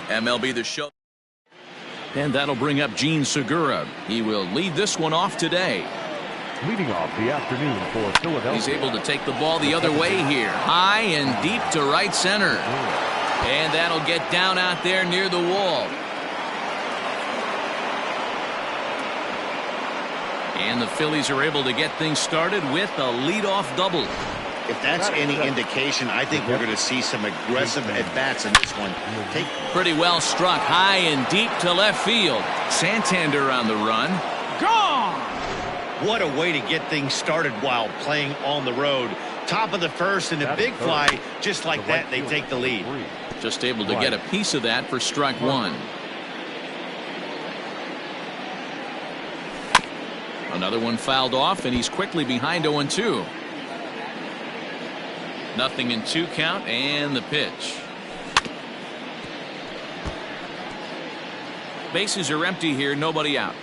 MLB The Show. And that'll bring up Gene Segura. He will lead this one off today. Leading off the afternoon for Philadelphia. He's able to take the ball the other way here. High and deep to right center. And that'll get down out there near the wall. And the Phillies are able to get things started with a leadoff double. If that's any indication, I think we're going to see some aggressive at-bats in this one. Pretty well struck high and deep to left field. Santander on the run. Gone! What a way to get things started while playing on the road. Top of the first and a big fly. Just like that, they take the lead. Just able to get a piece of that for strike one. Another one fouled off, and he's quickly behind 0-2. Nothing in 2 count, and the pitch. Bases are empty here, nobody out.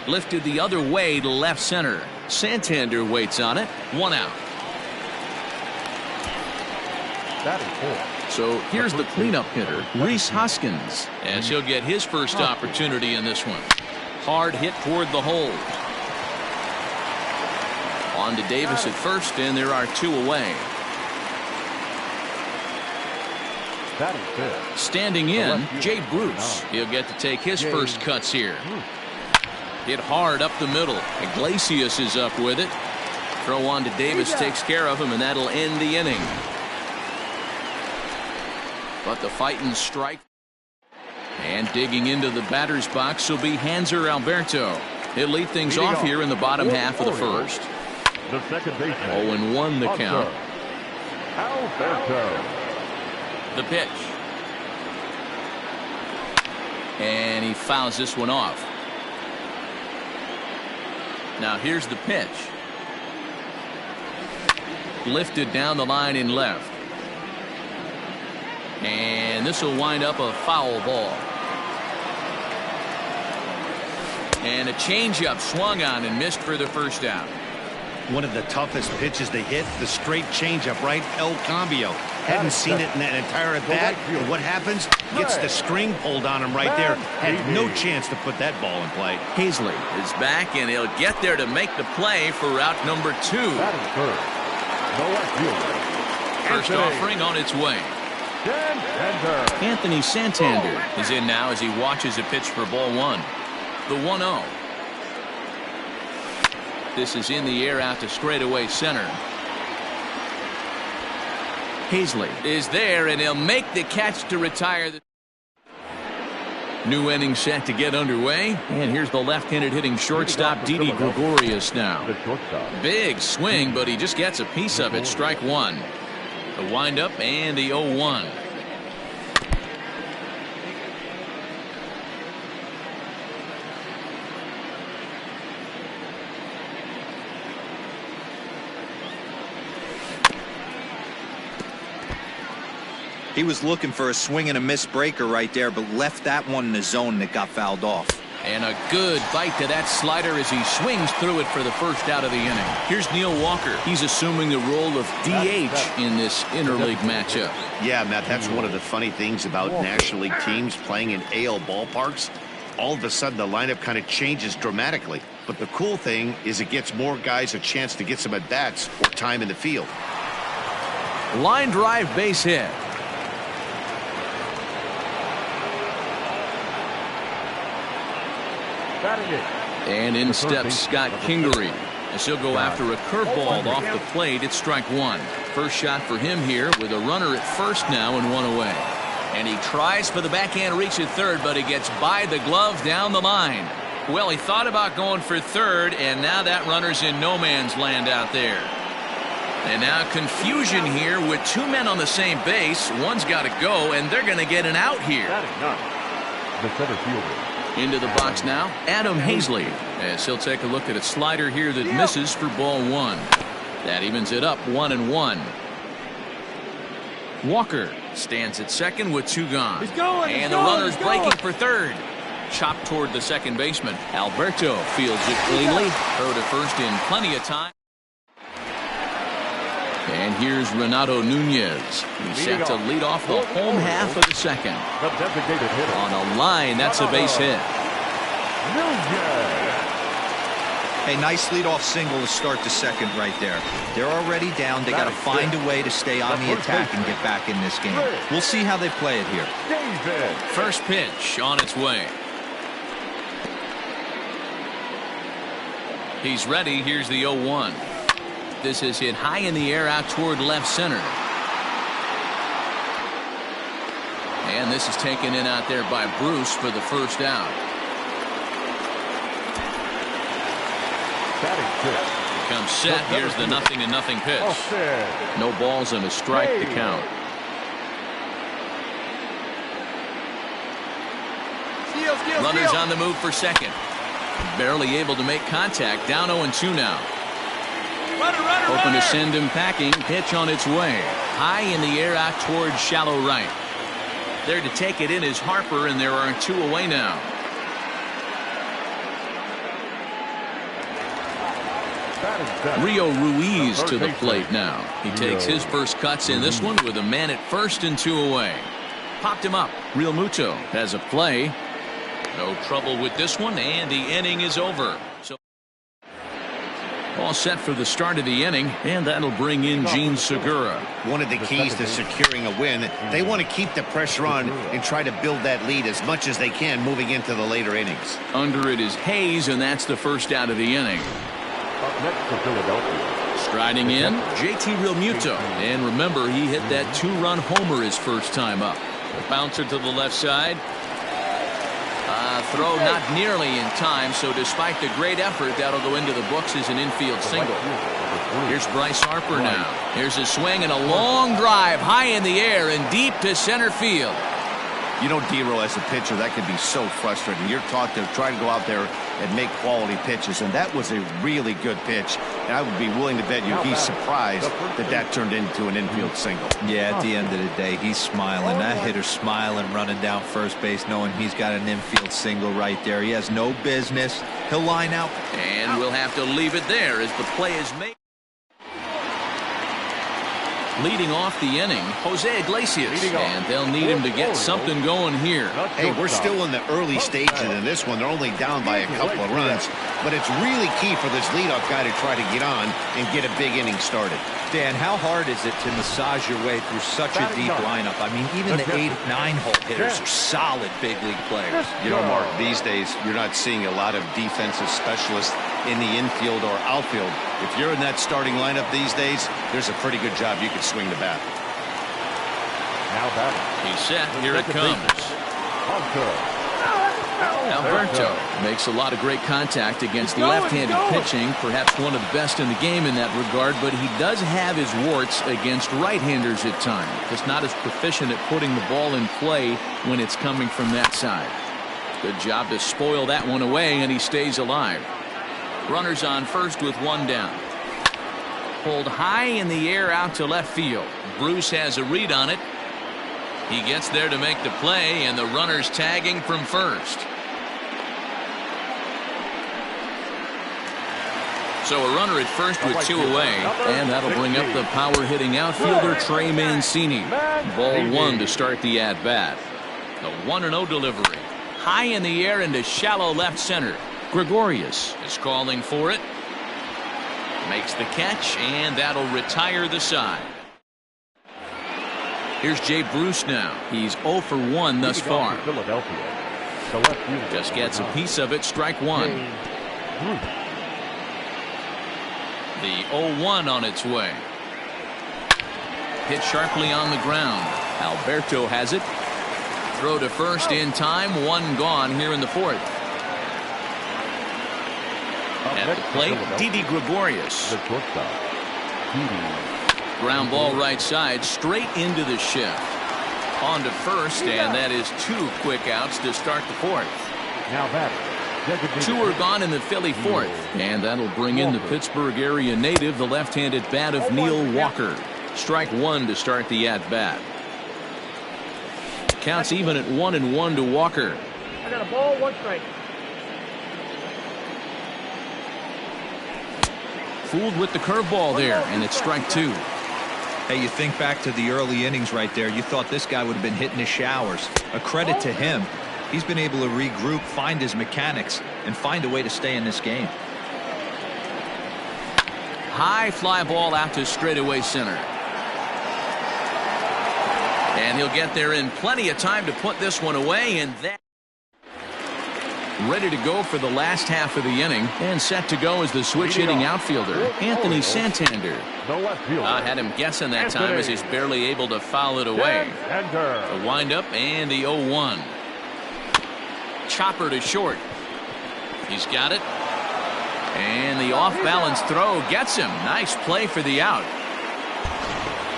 Lifted the other way to left center. Santander waits on it. 1 out. So here's the cleanup hitter, Rhys Hoskins, as he'll get his first opportunity in this one. Hard hit toward the hole. On to Davis at first, and there are 2 away. Standing in, Jay Bruce. He'll get to take his first cuts here. Hit hard up the middle. Iglesias is up with it. Throw on to Davis takes care of him, and that'll end the inning. But the fighting strike. And digging into the batter's box will be Hanser Alberto. He'll lead things off here in the bottom half of the first. The second baseman. 0-1 the count. Alberto. The pitch. And he fouls this one off. Now here's the pitch. Lifted down the line in left. And this will wind up a foul ball. And a changeup swung on and missed for the first out. One of the toughest pitches to hit, the straight changeup, right? El Cambio. Hadn't seen it in that entire at bat. And what happens? Gets the string pulled on him right there. Had no chance to put that ball in play. Hazley is back, and he'll get there to make the play for route number 2. First offering on its way. Anthony Santander is in now as he watches a pitch for ball 1. The 1-0. This is in the air out to straightaway center. Hazley is there, and he'll make the catch to retire. New inning set to get underway, and here's the left-handed hitting shortstop Didi Gregorius now. Big swing, but he just gets a piece of it. Strike 1. The windup and the 0-1. He was looking for a swing and a miss breaker right there, but left that one in the zone that got fouled off. And a good bite to that slider as he swings through it for the first out of the inning. Here's Neil Walker. He's assuming the role of DH in this interleague matchup. Yeah, Matt, that's one of the funny things about National League teams playing in AL ballparks. All of a sudden, the lineup kind of changes dramatically. But the cool thing is it gets more guys a chance to get some at-bats or time in the field. Line drive base hit. And in steps Scott Kingery as he'll go after a curveball off the plate at strike 1. First shot for him here with a runner at first now and 1 away. And he tries for the backhand reach at third, but he gets by the glove down the line. Well, he thought about going for third, and now that runner's in no man's land out there. And now confusion here with 2 men on the same base. One's got to go, and they're going to get an out here. The center fielder. Into the box now, Adam Hazley, as he'll take a look at a slider here that misses for ball 1. That evens it up 1-1. Walker stands at second with 2 gone. And the runner's breaking for third. Chopped toward the second baseman. Alberto fields it cleanly. Throw to first in plenty of time. And here's Renato Nunez. He's set to lead off the home half of the second. The designated hitter. On a line, that's a base hit. A nice leadoff single to start the second right there. They're already down. They got to find a way to stay on the attack and get back in this game. We'll see how they play it here. First pitch on its way. He's ready. Here's the 0-1. This is hit high in the air out toward left center. And this is taken in out there by Bruce for the first out. Comes set. Here's the 0-0 pitch. No balls and a strike to count. Runners on the move for second. Barely able to make contact. Down 0-2 now. Hoping to send him packing. Pitch on its way. High in the air out towards shallow right. There to take it in is Harper, and there are 2 away now. Rio Ruiz to the plate now. He takes his first cuts in this one with a man at first and 2 away. Popped him up. Real Muto has a play. No trouble with this one, and the inning is over. So all set for the start of the inning, and that'll bring in Gene Segura. One of the keys to securing a win, they want to keep the pressure on and try to build that lead as much as they can moving into the later innings. Under it is Hayes, and that's the first out of the inning. Up next for Philadelphia. Striding in, JT Realmuto. And remember, he hit that 2-run homer his first time up. The bouncer to the left side. Throw not nearly in time, so despite the great effort, that'll go into the books as an infield single. Here's Bryce Harper now. Here's a swing and a long drive high in the air and deep to center field. You know, D-Row, as a pitcher, that can be so frustrating. You're taught to try to go out there and make quality pitches, and that was a really good pitch. And I would be willing to bet you he's surprised that turned into an infield single. Yeah, at the end of the day, he's smiling. That hitter's smiling, running down first base, knowing he's got an infield single right there. He has no business. He'll line out. And we'll have to leave it there as the play is made. Leading off the inning, Jose Iglesias, and they'll need him to get something going here. Hey, we're still in the early stages in this one. They're only down by a couple of runs, but it's really key for this leadoff guy to try to get on and get a big inning started. Dan, how hard is it to massage your way through such a deep lineup? I mean, even the 8, 9-hole hitters are solid big league players. You know, Mark, these days you're not seeing a lot of defensive specialists in the infield or outfield. If you're in that starting lineup these days, there's a pretty good job you could swing the bat. Now batting. He's set. Here it comes. Alberto makes a lot of great contact against left-handed pitching, perhaps one of the best in the game in that regard, but he does have his warts against right-handers at times. Just not as proficient at putting the ball in play when it's coming from that side. Good job to spoil that one away, and he stays alive. Runners on first with 1 down. Pulled high in the air out to left field. Bruce has a read on it. He gets there to make the play, and the runner's tagging from first. So a runner at first with 2 away, and that'll bring up the power-hitting outfielder Trey Mancini. Ball 1 to start the at-bat. The 1-0 delivery. High in the air into shallow left center. Gregorius is calling for it. Makes the catch, and that'll retire the side. Here's Jay Bruce now. He's 0 for 1 thus far. Just gets a piece of it. Strike 1. The 0-1 on its way. Hit sharply on the ground. Alberto has it. Throw to first in time. 1 gone here in the 4th. At the plate, Didi Gregorius. Ground ball right side, straight into the shift. On to first, and that is 2 quick outs to start the 4th. Now batting. 2 are gone in the Philly 4th, and that'll bring in the Pittsburgh area native, the left-handed bat of Neil Walker. Strike 1 to start the at-bat. Counts even at 1-1 to Walker. I got a ball, 1 strike. Fooled with the curveball there, and it's strike 2. Hey, you think back to the early innings right there. You thought this guy would have been hitting the showers. A credit to him. He's been able to regroup, find his mechanics, and find a way to stay in this game. High fly ball out to straightaway center. And he'll get there in plenty of time to put this one away, and that ready to go for the last half of the inning, and set to go as the switch hitting outfielder, Anthony Santander. I had him guessing that time as he's barely able to foul it away. The windup and the 0-1. Chopper to short. He's got it. And the off-balance throw gets him. Nice play for the out.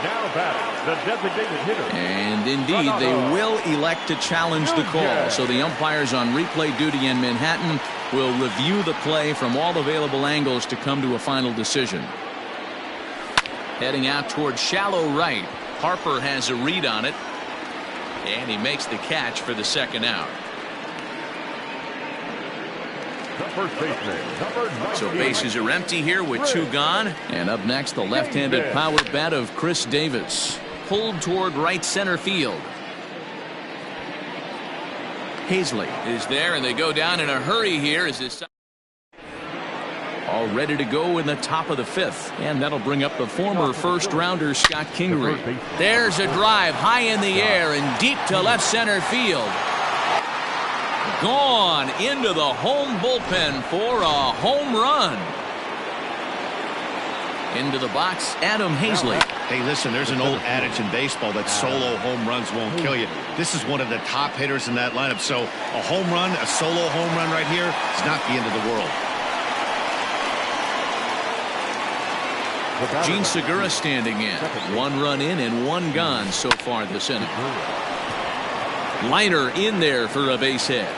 Now batting, the designated hitter. And indeed, they will elect to challenge the call. So the umpires on replay duty in Manhattan will review the play from all available angles to come to a final decision. Heading out towards shallow right. Harper has a read on it. And he makes the catch for the second out. First baseman, number 98. So bases are empty here with 2 gone. And up next, the left-handed power bat of Chris Davis. Pulled toward right center field. Hazley is there, and they go down in a hurry here as this all ready to go in the top of the 5th. And that'll bring up the former first-rounder Scott Kingery. There's a drive high in the air and deep to left center field. Gone into the home bullpen for a home run. Into the box, Adam Hazley. Hey, listen, there's an old adage in baseball that solo home runs won't kill you. This is one of the top hitters in that lineup. So a home run, a solo home run right here is not the end of the world. Gene Segura standing in. 1 run in and 1 gone so far this inning. Liner in there for a base hit.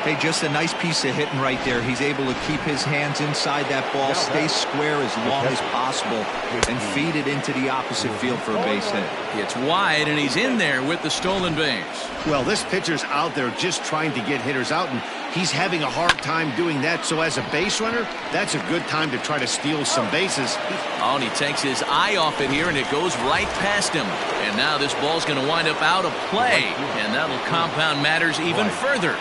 Hey, just a nice piece of hitting right there. He's able to keep his hands inside that ball, stay square as long as possible, and feed it into the opposite field for a base hit. It's wide, and he's in there with the stolen base. Well, this pitcher's out there just trying to get hitters out, and he's having a hard time doing that. So as a base runner, that's a good time to try to steal some bases. Oh, and he takes his eye off it here, and it goes right past him. And now this ball's going to wind up out of play, and that'll compound matters even further.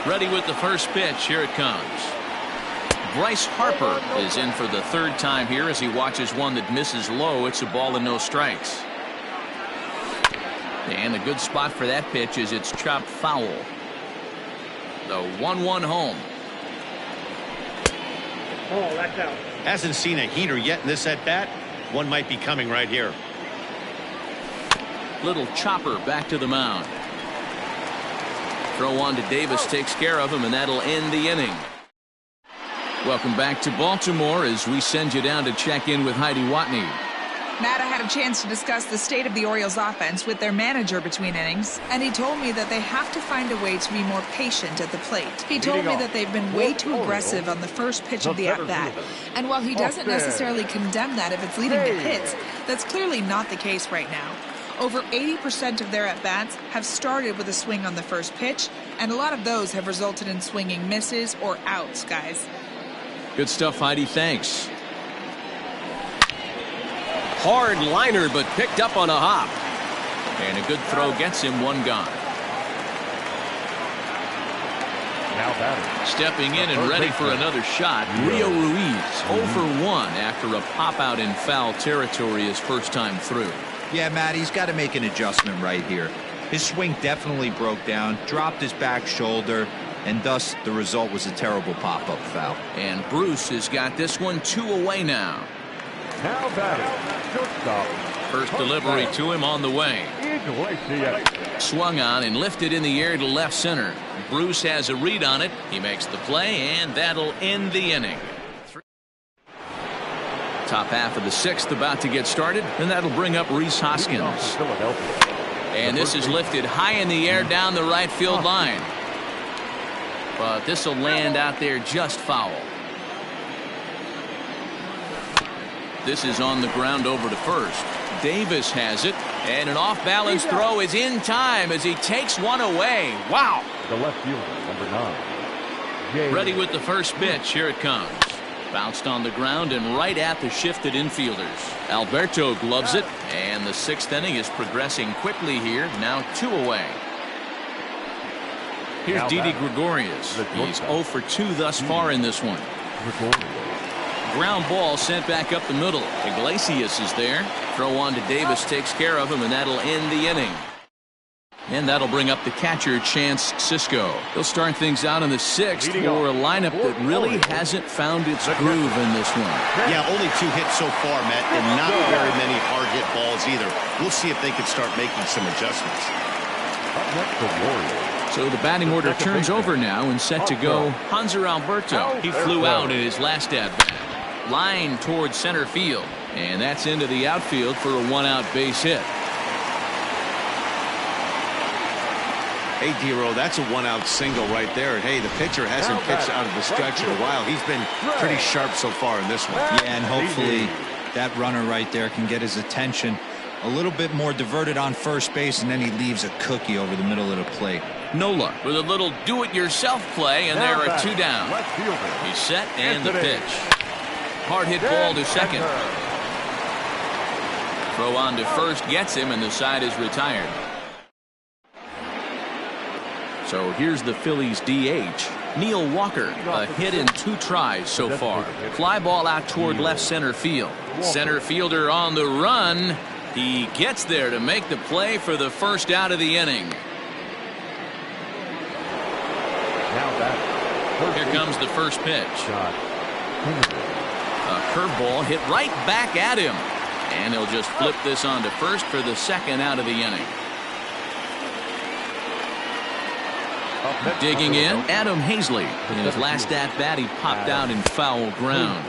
Ready with the first pitch. Here it comes. Bryce Harper is in for the 3rd time here as he watches one that misses low. It's a ball and no strikes. And a good spot for that pitch is it's chopped foul. The 1-1 home. Oh, that's out. Hasn't seen a heater yet in this at-bat. One might be coming right here. Little chopper back to the mound. Throw on to Davis takes care of him, and that'll end the inning. Welcome back to Baltimore as we send you down to check in with Heidi Watney. Matt, I had a chance to discuss the state of the Orioles offense with their manager between innings, and he told me that they have to find a way to be more patient at the plate. He told me that they've been way too aggressive on the first pitch of the at-bat, and while he doesn't necessarily condemn that if it's leading to hits, that's clearly not the case right now. Over 80% of their at-bats have started with a swing on the first pitch, and a lot of those have resulted in swinging misses or outs, guys. Good stuff, Heidi. Thanks. Hard liner, but picked up on a hop. And a good throw gets him 1 gone. Now batting. Stepping in and ready for another shot, Rio Ruiz 0 for 1 after a pop-out in foul territory his first time through. Yeah, Matt, he's got to make an adjustment right here. His swing definitely broke down, dropped his back shoulder, and thus the result was a terrible pop-up foul. And Bruce has got this one 2 away now. Now batting, shortstop. First delivery to him on the way. Swung on and lifted in the air to left center. Bruce has a read on it. He makes the play, and that'll end the inning. Top half of the 6th about to get started, and that'll bring up Rhys Hoskins. And this is lifted high in the air down the right field line. But this will land out there just foul. This is on the ground over to first. Davis has it, And an off-balance throw is in time as he takes one away. Wow. The left fielder, number 9. Ready with the first pitch. Here it comes. Bounced on the ground and right at the shifted infielders. Alberto gloves it, and the 6th inning is progressing quickly here. Now 2 away. Here's Didi Gregorius. He's 0 for 2 thus far in this one. Ground ball sent back up the middle. Iglesias is there. Throw on to Davis takes care of him, and that'll end the inning. And that'll bring up the catcher, Chance Sisco. He'll start things out in the 6th for a lineup that really hasn't found its groove in this one. Yeah, only 2 hits so far, Matt, and not very many hard hit balls either. We'll see if they can start making some adjustments. Up next, the Warriors. So the batting order turns over now and set to go. Hanser Alberto. He flew out in his last at-bat. Line towards center field. And that's into the outfield for a 1-out base hit. Hey, D-Row, that's a 1-out single right there. And hey, the pitcher hasn't pitched out of the stretch in a while. He's been pretty sharp so far in this one. Yeah, and hopefully that runner right there can get his attention. A little bit more diverted on first base, and then he leaves a cookie over the middle of the plate. Nola with a little do-it-yourself play, and there are 2 down. He's set, and the pitch. Hard hit ball to second. Throw on to first gets him, and the side is retired. So here's the Phillies DH, Neil Walker. A hit in 2 tries so far. Fly ball out toward left center field. Center fielder on the run. He gets there to make the play for the first out of the inning. Here comes the first pitch. A curveball hit right back at him. And he'll just flip this on to first for the 2nd out of the inning. Digging in, Adam Hazley. In his last at-bat, he popped out in foul ground.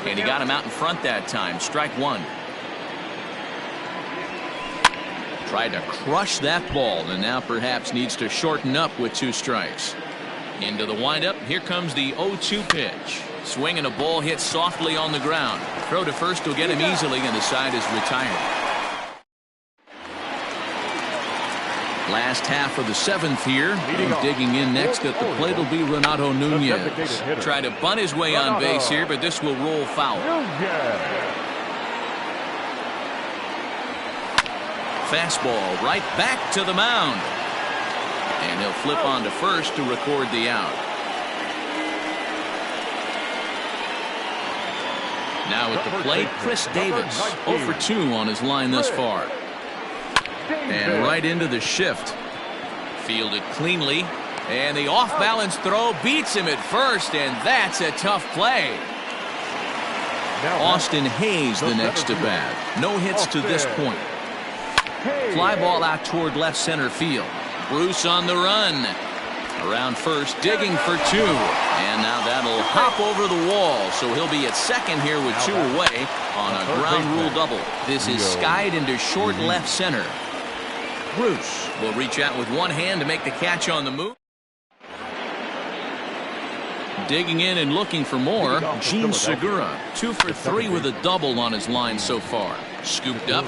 And he got him out in front that time. Strike 1. Tried to crush that ball, and now perhaps needs to shorten up with 2 strikes. Into the windup. Here comes the 0-2 pitch. Swinging a ball hit softly on the ground. Throw to first will get him easily, and the side is retired. Last half of the 7th here. And digging in next at the plate will be Renato Nunez. Try to bunt his way on base here, but this will roll foul. Fastball right back to the mound. And he'll flip on to first to record the out. Now at the plate, Chris Davis. 0 for 2 on his line thus far. And right into the shift. Fielded cleanly. And the off-balance throw beats him at first, and that's a tough play. Austin Hayes the next to bat. No hits to this point. Fly ball out toward left center field. Bruce on the run. Around first, digging for 2. And now that'll hop over the wall, so he'll be at second here with 2 away on a ground rule double. This is skied into short left center. Bruce will reach out with one hand to make the catch on the move. Digging in and looking for more, Gene Segura. 2 for 3 with a double on his line so far. Scooped up.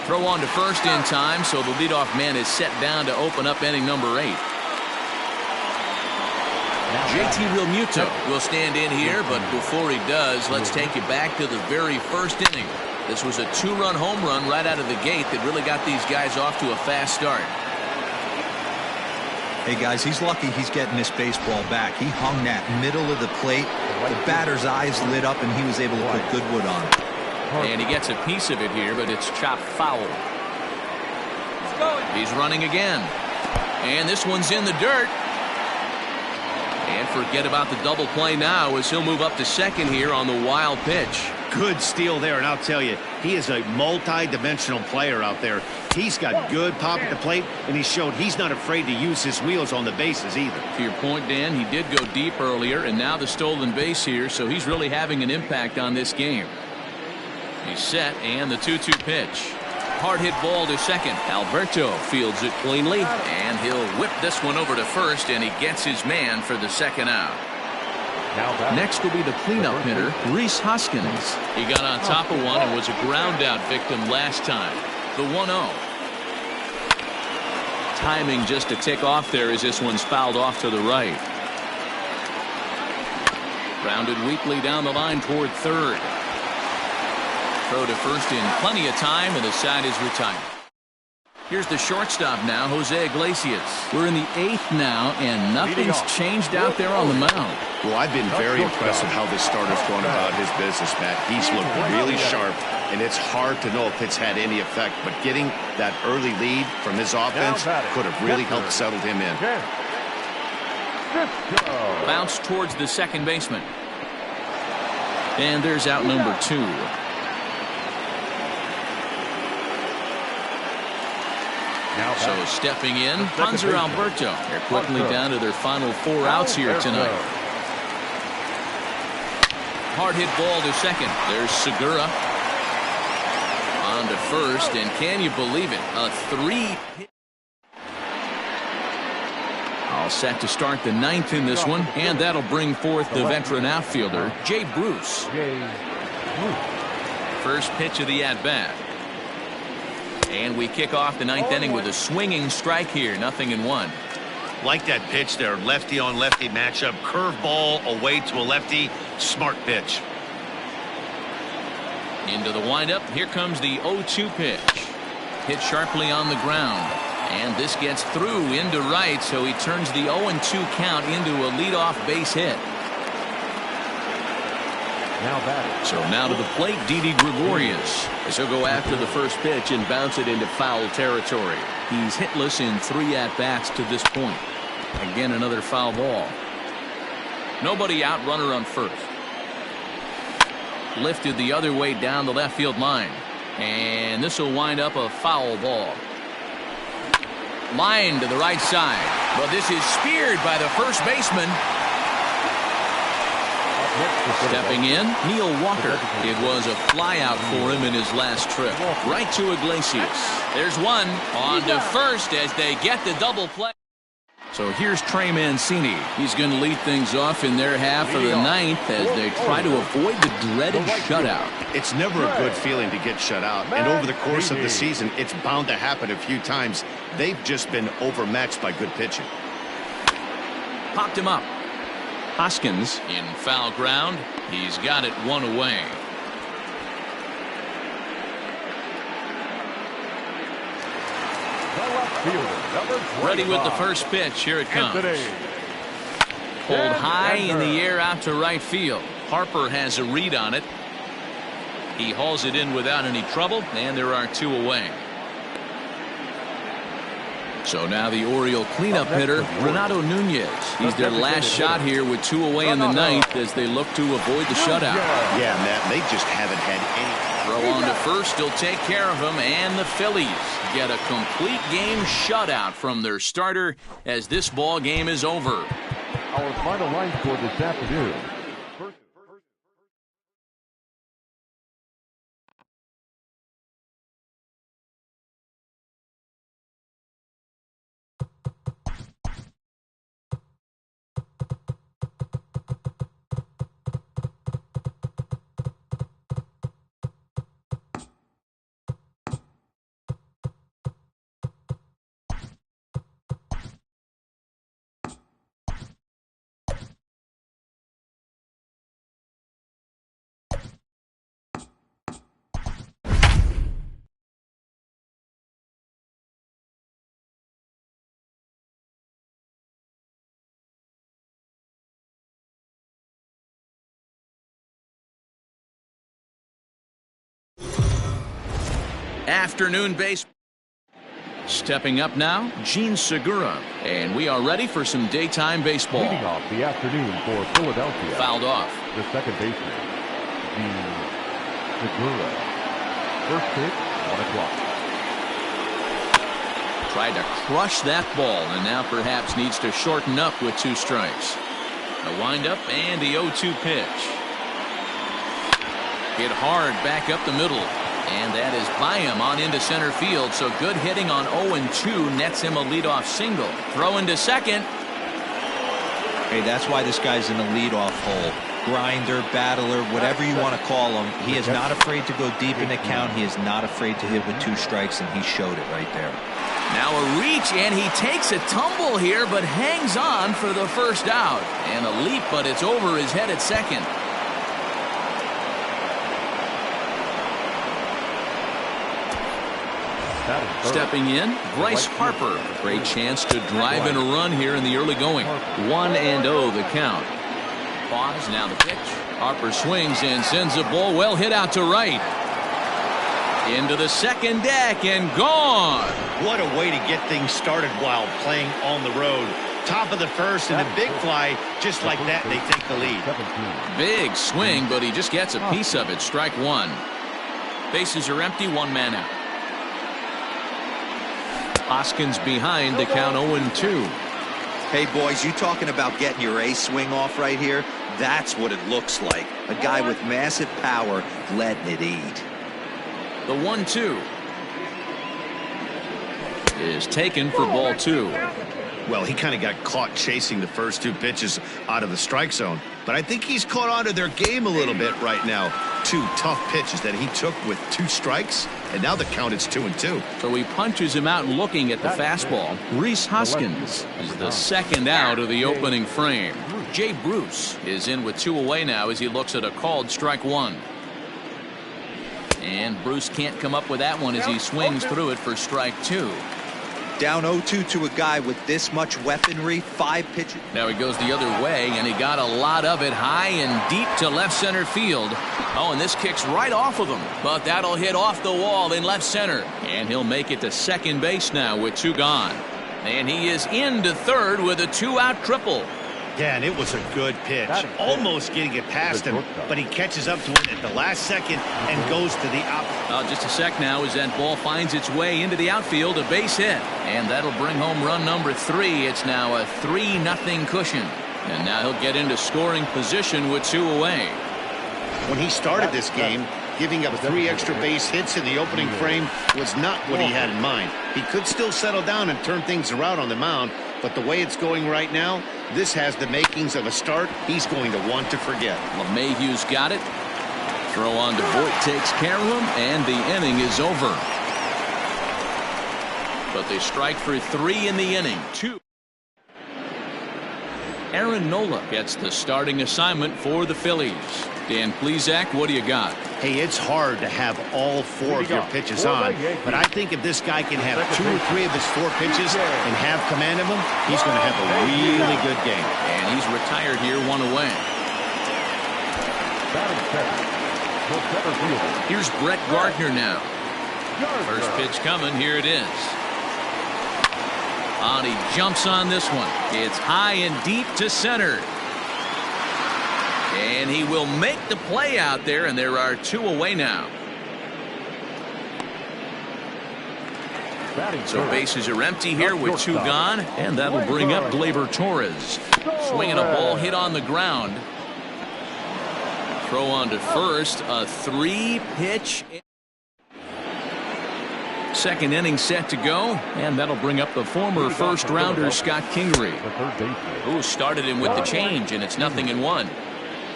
Throw on to first in time, so the leadoff man is set down to open up inning number 8. JT Realmuto will stand in here, but before he does, let's take you back to the very first inning. This was a 2-run home run right out of the gate that really got these guys off to a fast start. Hey guys, he's lucky he's getting this baseball back. He hung that middle of the plate. The batter's eyes lit up, and he was able to put good wood on it. And he gets a piece of it here, but it's chopped foul. He's running again. And this one's in the dirt. And forget about the double play now as he'll move up to second here on the wild pitch. Good steal there, and I'll tell you, he is a multi-dimensional player out there. He's got good pop at the plate, and he showed he's not afraid to use his wheels on the bases either. To your point, Dan, he did go deep earlier, and now the stolen base here, so he's really having an impact on this game. He's set, and the 2-2 pitch. Hard hit ball to second. Alberto fields it cleanly, and he'll whip this one over to first, and he gets his man for the second out. Next will be the cleanup hitter, Rhys Hoskins. He got on top of one and was a ground out victim last time. the 1-0. Timing just a tick off there as this one's fouled off to the right. Grounded weakly down the line toward third. Throw to first in plenty of time, and the side is retired. Here's the shortstop now, Jose Iglesias. We're in the 8th now, and nothing's changed out there on the mound. Well, I've been very impressed with how this starter's going about his business, Matt. He's looked really sharp, and it's hard to know if it's had any effect, but getting that early lead from his offense could have really helped settle him in. Bounce towards the second baseman. And there's out number 2. So stepping in, Hanser Alberto. They're quickly down to their final 4 outs here tonight. Hard hit ball to second. There's Segura. On to first, and can you believe it? A 3-hit. All set to start the 9th in this one, and that'll bring forth the veteran outfielder, Jay Bruce. First pitch of the at-bat. And we kick off the 9th inning with a swinging strike here, 0-1. Like that pitch there, lefty on lefty matchup, curveball away to a lefty, smart pitch. Into the windup, here comes the 0-2 pitch. Hit sharply on the ground, and this gets through into right, so he turns the 0-2 count into a leadoff base hit. So now to the plate, Didi Gregorius, as he'll go after the first pitch and bounce it into foul territory. He's hitless in 3 at-bats to this point. Again, another foul ball. Nobody out, runner on first. Lifted the other way down the left field line. And this will wind up a foul ball. Line to the right side. But this is speared by the first baseman. Stepping in, Neil Walker. It was a flyout for him in his last trip. Right to Iglesias. There's one on to first as they get the double play. So here's Trey Mancini. He's going to lead things off in their half of the 9th as they try to avoid the dreaded shutout. It's never a good feeling to get shut out, and over the course of the season, it's bound to happen a few times. They've just been overmatched by good pitching. Popped him up. Hoskins in foul ground. He's got it 1 away. Ready with the first pitch. Here it comes. Pulled high in the air out to right field. Harper has a read on it. He hauls it in without any trouble, and there are 2 away. So now the Oriole cleanup hitter, Renato Nunez. He's their last shot here with 2 away in the 9th as they look to avoid the shutout. Yeah, Matt, they just haven't had any. Throw on to first, he'll take care of him, and the Phillies get a complete game shutout from their starter as this ball game is over. Our final line score this afternoon. Afternoon baseball. Stepping up now, Gene Segura. And we are ready for some daytime baseball. Leading off the afternoon for Philadelphia. Fouled off. The second baseman, Gene Segura. First pitch, 1 o'clock. Tried to crush that ball and now perhaps needs to shorten up with 2 strikes. A windup and the 0-2 pitch. Hit hard back up the middle. And that is by him on into center field. So good hitting on 0-2 nets him a leadoff single. Throw into second. Hey, that's why this guy's in the leadoff hole. grinder, battler, whatever you want to call him. He is not afraid to go deep in the count. He is not afraid to hit with 2 strikes, and he showed it right there. Now a reach, and he takes a tumble here, but hangs on for the first out. And a leap, but it's over his head at second. Stepping in, Bryce Harper. Great chance to drive in a run here in the early going. 1-0 the count. Pause, now the pitch. Harper swings and sends a ball well hit out to right. Into the second deck and gone. What a way to get things started while playing on the road. Top of the first and a big fly. Just like that, they take the lead. Big swing, but he just gets a piece of it. Strike 1. Bases are empty, 1 man out. Hoskins behind the count 0-2. Hey, boys, you talking about getting your ace swing off right here? That's what it looks like. A guy with massive power letting it eat. The 1-2 is taken for ball 2. Well, he kind of got caught chasing the first 2 pitches out of the strike zone. But I think he's caught on to their game a little bit right now. 2 tough pitches that he took with 2 strikes, and now the count is 2-2. So he punches him out and looking at the fastball. Rhys Hoskins is the second out of the opening frame. Jay Bruce is in with 2 away now as he looks at a called strike 1. And Bruce can't come up with that one as he swings through it for strike 2. Down 0-2 to a guy with this much weaponry, 5 pitches. Now he goes the other way, and he got a lot of it high and deep to left center field. Oh, and this kicks right off of him, but that'll hit off the wall in left center. And he'll make it to second base now with 2 gone. And he is into third with a 2-out triple. Yeah, and it was a good pitch. Almost getting it past him, but he catches up to it at the last second and goes to the out. Just a sec now as that ball finds its way into the outfield, a base hit. And that'll bring home run number 3. It's now a 3-0 cushion. And now he'll get into scoring position with 2 away. When he started this game, giving up 3 extra base hits in the opening frame was not what he had in mind. He could still settle down and turn things around on the mound, but the way it's going right now, this has the makings of a start he's going to want to forget. LeMahieu's got it. Throw on to Voit takes care of him, and the inning is over. But they strike for 3 in the inning. 2. Aaron Nola gets the starting assignment for the Phillies. Dan Plesac, what do you got? Hey, it's hard to have all 4 of your pitches on, but I think if this guy can have 2 or 3 of his 4 pitches and have command of them, he's going to have a really good game. And he's retired here, 1 away. Here's Brett Gardner now. First pitch coming, here it is. And he jumps on this one. It's high and deep to center. And he will make the play out there, and there are 2 away now. So bases are empty here with 2 gone, and that'll bring up Gleyber Torres. Swinging a ball hit on the ground. Throw on to first, a 3-pitch. Second inning set to go, and that'll bring up the former first-rounder Scott Kingery, who started him with the change, and it's 0-1.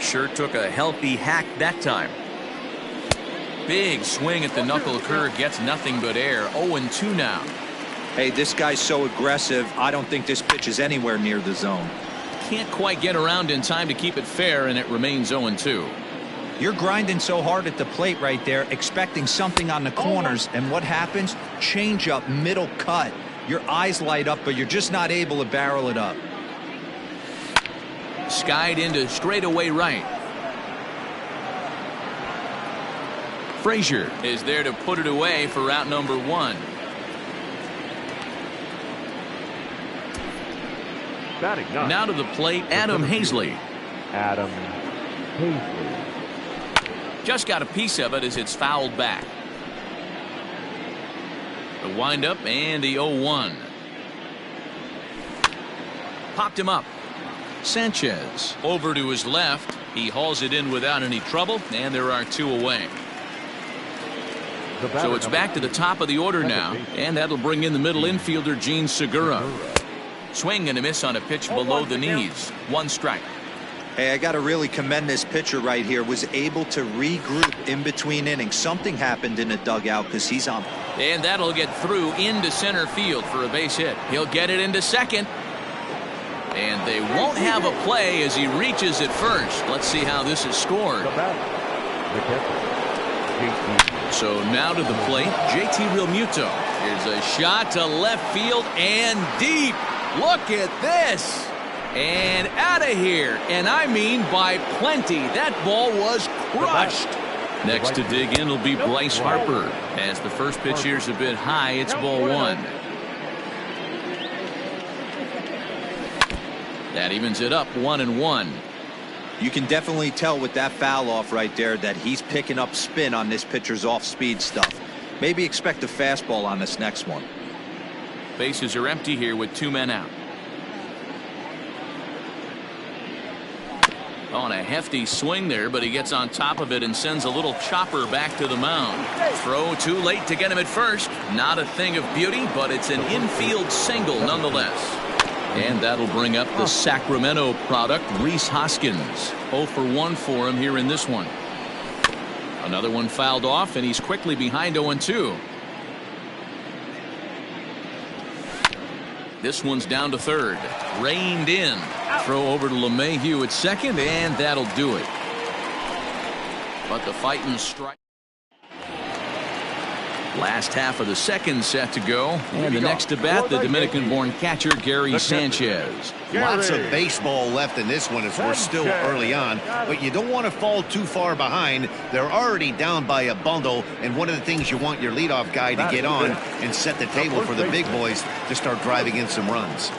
Sure took a healthy hack that time. Big swing at the knuckle curve, gets nothing but air. 0-2 now. Hey, this guy's so aggressive, I don't think this pitch is anywhere near the zone. Can't quite get around in time to keep it fair, and it remains 0-2. You're grinding so hard at the plate right there, expecting something on the corners, and what happens? Change up, middle cut. Your eyes light up, but you're just not able to barrel it up. Skied into straightaway right. Frazier is there to put it away for out number 1. Now to the plate, Adam Hazley. Just got a piece of it as it's fouled back. The windup and the 0-1. Popped him up. Sanchez over to his left. He hauls it in without any trouble, and there are 2 away. So it's back to the top of the order now, and that'll bring in the middle infielder Gene Segura. Swing and a miss on a pitch below the knees. 1 strike. Hey, I got to really commend this pitcher right here. Was able to regroup in between innings. Something happened in the dugout because he's on. And that'll get through into center field for a base hit. He'll get it into second. And they won't have a play as he reaches at first. Let's see how this is scored. So now to the plate, JT Realmuto. Here's a shot to left field and deep. Look at this. And out of here. And I mean by plenty. That ball was crushed. Next to dig in will be Bryce Harper. As the first pitch here's a bit high, it's ball one. That evens it up 1-1. You can definitely tell with that foul off right there that he's picking up spin on this pitcher's off-speed stuff. Maybe expect a fastball on this next one. Bases are empty here with 2 men out. On a hefty swing there, but he gets on top of it and sends a little chopper back to the mound. Throw too late to get him at first. Not a thing of beauty, but it's an infield single nonetheless. And that'll bring up the Sacramento product, Rhys Hoskins. 0 for 1 for him here in this one. Another one fouled off, and he's quickly behind 0-2. This one's down to third. Reined in. Throw over to LeMahieu at second, and that'll do it. But the fighting strike. Last half of the second set to go, and the next to bat, the Dominican-born catcher Gary Sanchez. Lots of baseball left in this one as we're still early on, but you don't want to fall too far behind. They're already down by a bundle, and one of the things you want your leadoff guy to get on and set the table for the big boys to start driving in some runs.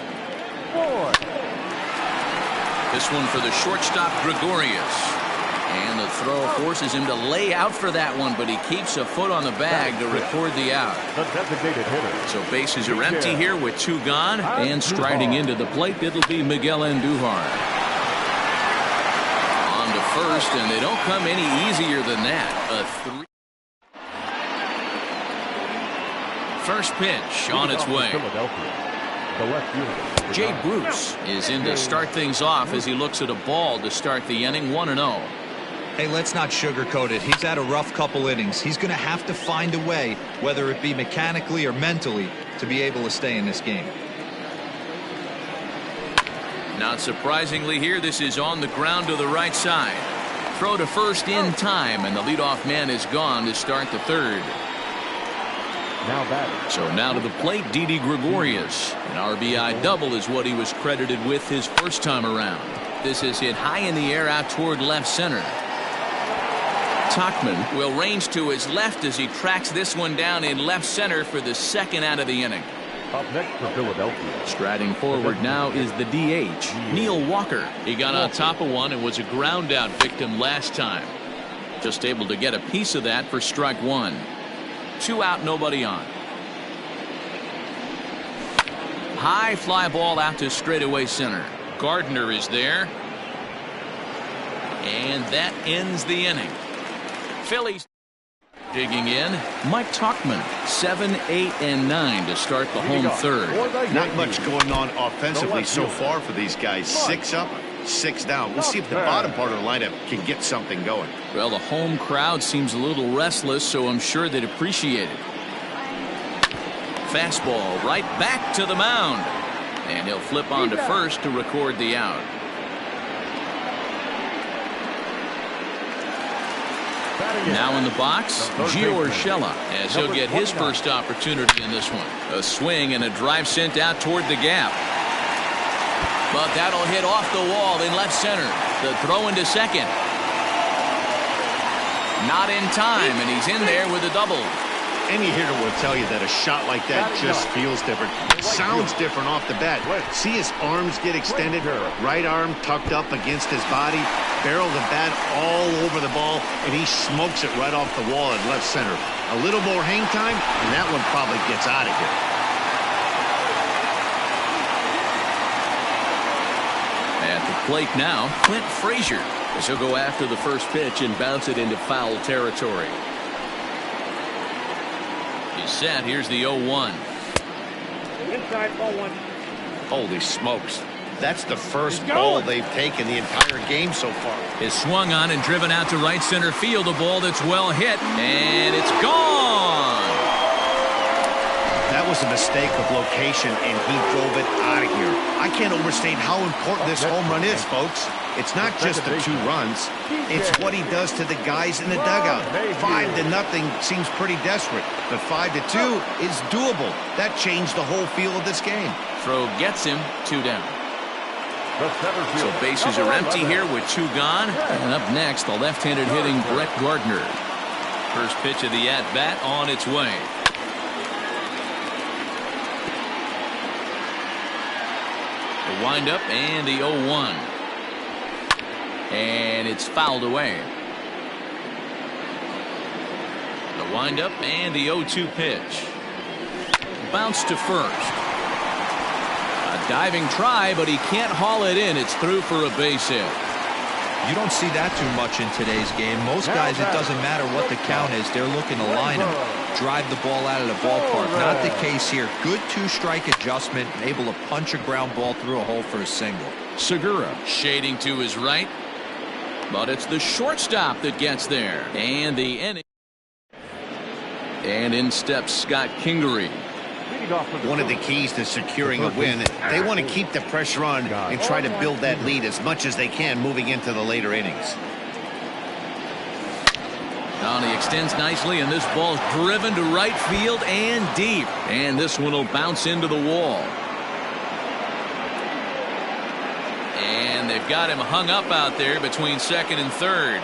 This one for the shortstop Gregorius. And the throw forces him to lay out for that one, but he keeps a foot on the bag to record the out. So bases are empty here with 2 gone, and striding into the plate, it'll be Miguel Andujar. On to first, and they don't come any easier than that. First pitch on its way. Jay Bruce is in to start things off as he looks at a ball to start the inning. 1-0. Hey, let's not sugarcoat it. He's had a rough couple innings. He's going to have to find a way, whether it be mechanically or mentally, to be able to stay in this game. Not surprisingly here, this is on the ground to the right side. Throw to first in time, and the leadoff man is gone to start the third. So now to the plate, Didi Gregorius. An RBI double is what he was credited with his first time around. This is hit high in the air out toward left center. Tauchman will range to his left as he tracks this one down in left center for the second out of the inning. Up next for Philadelphia. Striding forward now is the DH, Neil Walker. He got on top of one and was a ground out victim last time. Just able to get a piece of that for strike 1. 2 out, nobody on. High fly ball out to straightaway center. Gardner is there. And that ends the inning. Phillies digging in. Mike Tauchman, 7, 8, and 9 to start the home third. Not much going on offensively so far for these guys. 6 up, 6 down. We'll see if the bottom part of the lineup can get something going. Well, the home crowd seems a little restless, so I'm sure they'd appreciate it. Fastball right back to the mound. And he'll flip on to first to record the out. Now in the box, Gio Urshela, as he'll get his first opportunity in this one. A swing and a drive sent out toward the gap. But that'll hit off the wall in left center. The throw into second. Not in time, and he's in there with a double. Any hitter will tell you that a shot like that just feels different. Sounds different off the bat. See his arms get extended, right arm tucked up against his body, barrel the bat all over the ball, and he smokes it right off the wall in left center. A little more hang time, and that one probably gets out of here. At the plate now, Clint Frazier, as he'll go after the first pitch and bounce it into foul territory. He's set. Here's the 0-1. Inside, ball 1. Holy smokes. That's the first ball they've taken the entire game so far. Is swung on and driven out to right center field. A ball that's well hit, and it's gone. That was a mistake of location, and he drove it out of here. I can't overstate how important this home run is, folks. It's not just the 2 runs. It's what he does to the guys in the dugout. 5-0 seems pretty desperate, but 5-2 is doable. That changed the whole feel of this game. Throw gets him, 2 down. So bases are empty here with 2 gone. And up next, the left-handed hitting Brett Gardner. First pitch of the at-bat on its way. The windup and the 0-1. And it's fouled away. The windup and the 0-2 pitch. Bounce to first. A diving try, but he can't haul it in. It's through for a base hit. You don't see that too much in today's game. Most guys, it doesn't matter what the count is. They're looking to line him, drive the ball out of the ballpark. Not the case here. Good 2-strike adjustment, able to punch a ground ball through a hole for a single. Segura shading to his right, but it's the shortstop that gets there. And the inning. And in steps Scott Kingery. One of the keys to securing a win, they want to keep the pressure on and try to build that lead as much as they can moving into the later innings. He extends nicely, and this ball's driven to right field and deep. And this one will bounce into the wall. And they've got him hung up out there between second and third.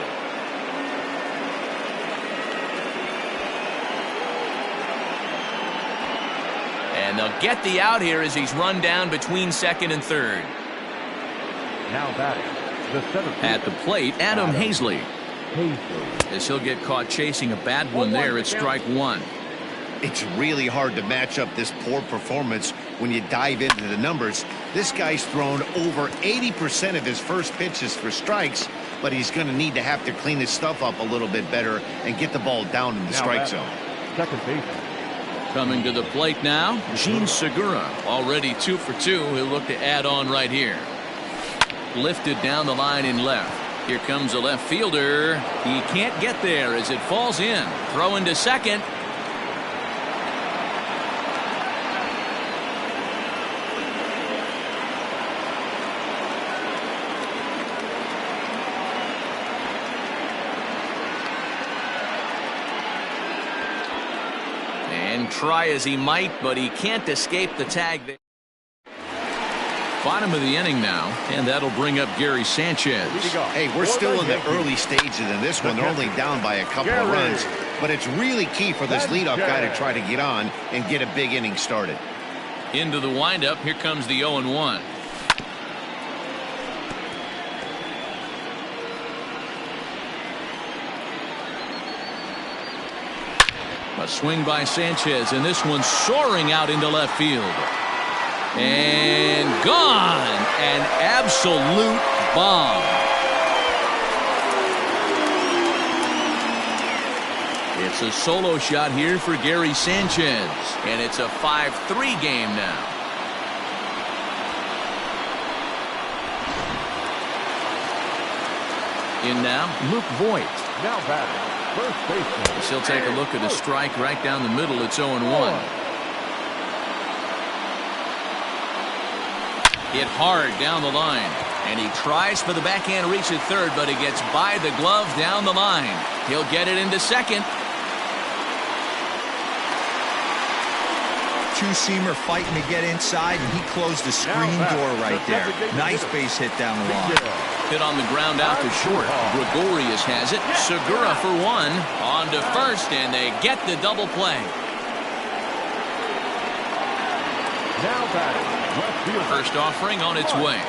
And they'll get the out here as he's run down between second and third. Now batting, the center fielder. At the plate, Adam Hazley. As he'll get caught chasing a bad one there at strike 1. It's really hard to match up this poor performance when you dive into the numbers. This guy's thrown over 80% of his first pitches for strikes, but he's going to need to have to clean his stuff up a little bit better and get the ball down in the strike zone. Second baseman. Coming to the plate now, Jean Segura, already 2 for 2. He'll look to add on right here. Lifted down the line in left. Here comes a left fielder. He can't get there as it falls in. Throw into second. And try as he might, but he can't escape the tag there. Bottom of the inning now, and that'll bring up Gary Sanchez. Hey, we're still in the early stages in this one. They're only down by a couple of runs, but it's really key for this leadoff guy to try to get on and get a big inning started. Into the windup, here comes the 0-1. A swing by Sanchez, and this one's soaring out into left field. And gone. An absolute bomb. It's a solo shot here for Gary Sanchez, and it's a 5-3 game now. In now, Luke Voigt. Now batting, first baseman. He'll take a look at a strike right down the middle. It's 0-1. Hit hard down the line, and he tries for the backhand reach at third, but it gets by the glove down the line. He'll get it into second. Two-seamer fighting to get inside, and he closed the screen door right there. Nice base hit down the line. Hit on the ground out to short. Gregorius has it. Segura for 1. On to first, and they get the double play. Now batting, left field. First offering on its way.